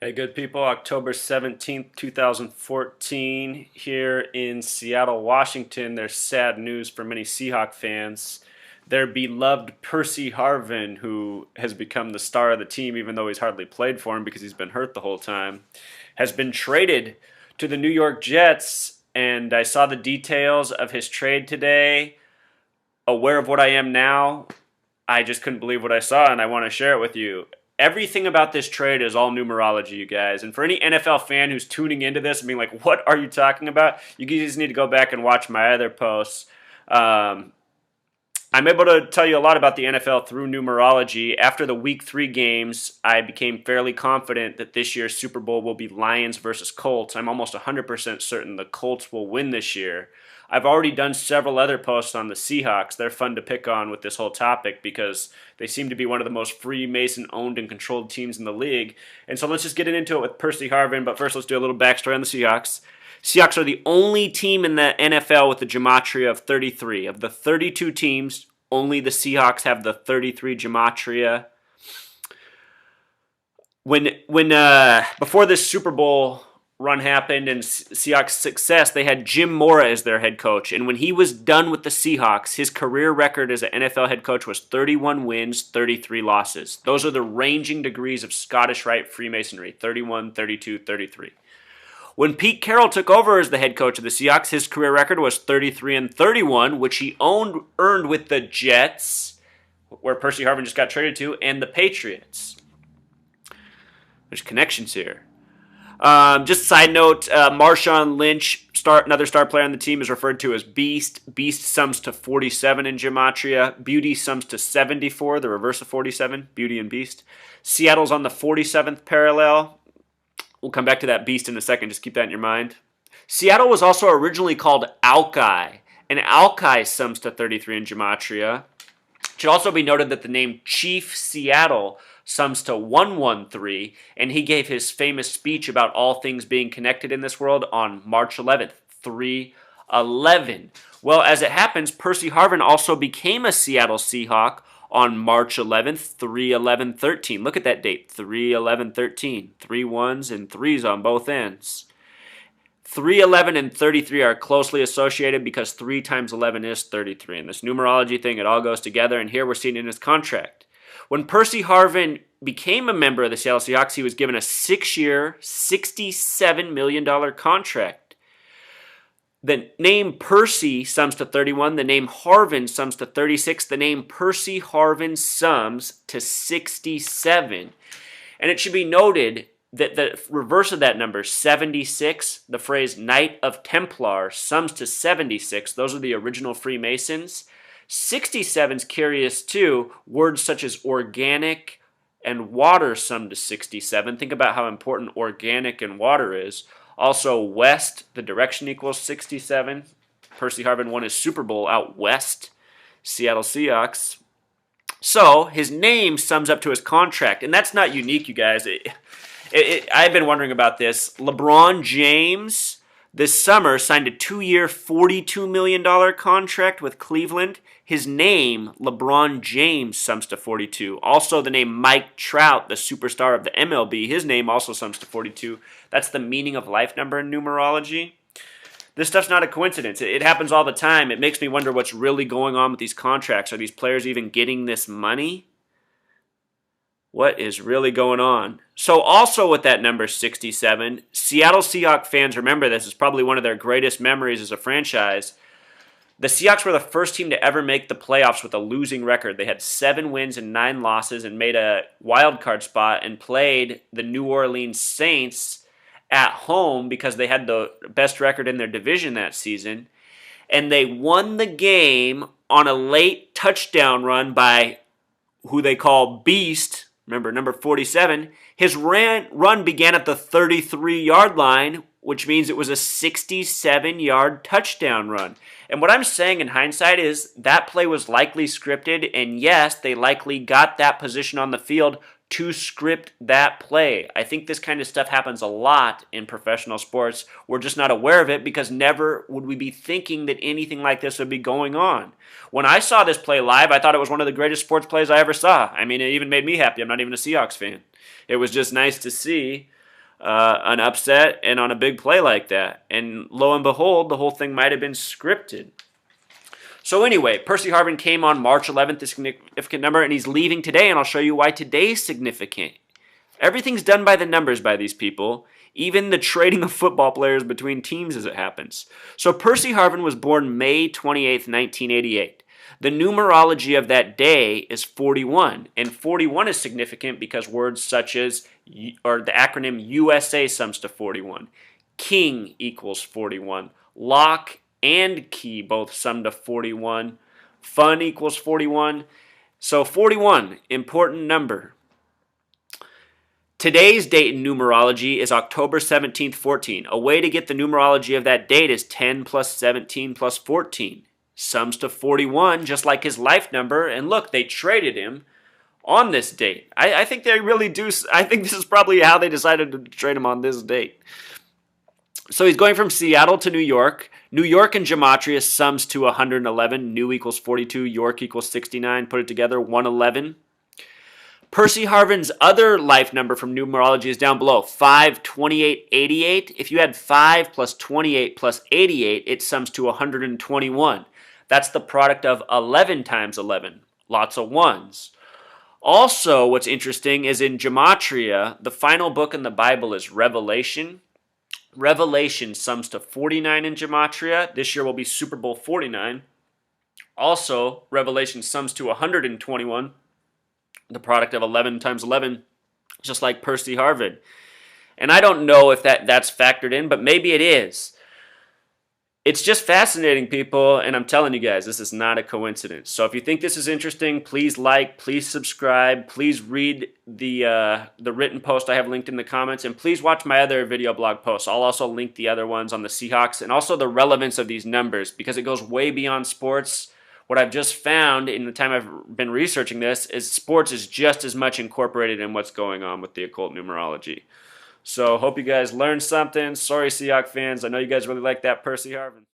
Hey, good people. October 17th, 2014, here in Seattle, Washington. There's sad news for many Seahawks fans. Their beloved Percy Harvin, who has become the star of the team, even though he's hardly played for him because he's been hurt the whole time, has been traded to the New York Jets. And I saw the details of his trade today. Aware of what I am now, I just couldn't believe what I saw, and I want to share it with you. Everything about this trade is all numerology, you guys. And for any NFL fan who's tuning into this and being like, what are you talking about? You guys need to go back and watch my other posts. I'm able to tell you a lot about the NFL through numerology. After the Week 3 games, I became fairly confident that this year's Super Bowl will be Lions versus Colts. I'm almost 100% certain the Colts will win this year. I've already done several other posts on the Seahawks. They're fun to pick on with this whole topic because they seem to be one of the most Freemason-owned and controlled teams in the league. And so let's just get into it with Percy Harvin. But first, let's do a little backstory on the Seahawks. Seahawks are the only team in the NFL with the gematria of 33. Of the 32 teams, only the Seahawks have the 33 gematria. Before this Super Bowl run happened and Seahawks' success, they had Jim Mora as their head coach. And when he was done with the Seahawks, his career record as an NFL head coach was 31 wins, 33 losses. Those are the ranging degrees of Scottish Rite Freemasonry, 31, 32, 33. When Pete Carroll took over as the head coach of the Seahawks, his career record was 33 and 31, which he earned with the Jets, where Percy Harvin just got traded to, and the Patriots. There's connections here. Just a side note, Marshawn Lynch, another star player on the team, is referred to as Beast. Beast sums to 47 in Gematria. Beauty sums to 74, the reverse of 47, Beauty and Beast. Seattle's on the 47th parallel. We'll come back to that Beast in a second. Just keep that in your mind. Seattle was also originally called Alki, and Alki sums to 33 in Gematria. It should also be noted that the name Chief Seattle sums to 113, and he gave his famous speech about all things being connected in this world on March 11th, 311. Well, as it happens, Percy Harvin also became a Seattle Seahawk on March 11th, 3/11/13. Look at that date, 3/11/13. 3 ones and 3s on both ends. 311 and 33 are closely associated because 3 times 11 is 33. And this numerology thing, it all goes together, and here we're seeing it in his contract. When Percy Harvin became a member of the Seattle Seahawks, he was given a 6-year, $67 million contract. The name Percy sums to 31. The name Harvin sums to 36. The name Percy Harvin sums to 67. And it should be noted that the reverse of that number, 76, the phrase Knight of Templar, sums to 76. Those are the original Freemasons. 67's curious too. Words such as organic and water sum to 67. Think about how important organic and water is. Also, west, the direction equals 67. Percy Harvin won his Super Bowl out west, Seattle Seahawks. So, his name sums up to his contract, and that's not unique, you guys. I've been wondering about this. LeBron James this summer signed a 2-year, $42 million contract with Cleveland. His name, LeBron James, sums to 42. Also, the name Mike Trout, the superstar of the MLB, his name also sums to 42. That's the meaning of life number in numerology. This stuff's not a coincidence. It happens all the time. It makes me wonder what's really going on with these contracts. Are these players even getting this money? What is really going on? So also with that number 67, Seattle Seahawks fans remember this. It's probably one of their greatest memories as a franchise. The Seahawks were the first team to ever make the playoffs with a losing record. They had 7 wins and 9 losses and made a wild card spot and played the New Orleans Saints at home because they had the best record in their division that season. And they won the game on a late touchdown run by who they call Beast. Remember, number 47, his run began at the 33-yard line, which means it was a 67-yard touchdown run. And what I'm saying in hindsight is that play was likely scripted, and yes, they likely got that position on the field to script that play. I think this kind of stuff happens a lot in professional sports. We're just not aware of it because never would we be thinking that anything like this would be going on. When I saw this play live, I thought it was one of the greatest sports plays I ever saw. I mean, it even made me happy. I'm not even a Seahawks fan. It was just nice to see. an upset and on a big play like that. And lo and behold, the whole thing might have been scripted. So anyway, Percy Harvin came on March 11th, a significant number, and he's leaving today, and I'll show you why today's significant. Everything's done by the numbers by these people, even the trading of football players between teams as it happens. So Percy Harvin was born May 28th, 1988. The numerology of that day is 41, and 41 is significant because words such as, or the acronym USA sums to 41, king equals 41, lock and key both sum to 41, fun equals 41, so 41, important number. Today's date in numerology is October 17th, 14. A way to get the numerology of that date is 10 plus 17 plus 14. Sums to 41, just like his life number. And look, they traded him on this date. I think they really do. I think this is probably how they decided to trade him on this date. So he's going from Seattle to New York. New York in gematria sums to 111. New equals 42. York equals 69. Put it together, 111. Percy Harvin's other life number from numerology is down below, 5, 28, 88. If you had 5 plus 28 plus 88, it sums to 121. That's the product of 11 times 11. Lots of ones. Also, what's interesting is in gematria, the final book in the Bible is Revelation. Revelation sums to 49 in gematria. This year will be Super Bowl 49. Also, Revelation sums to 121. The product of 11 times 11, just like Percy Harvin. And I don't know if that's factored in, but maybe it is. It's just fascinating, people, and I'm telling you guys, this is not a coincidence. So if you think this is interesting, please like, please subscribe, please read the written post I have linked in the comments, and please watch my other video blog posts. I'll also link the other ones on the Seahawks and also the relevance of these numbers because it goes way beyond sports. What I've just found in the time I've been researching this is sports is just as much incorporated in what's going on with the occult numerology. So hope you guys learned something. Sorry, Seahawks fans. I know you guys really like that Percy Harvin.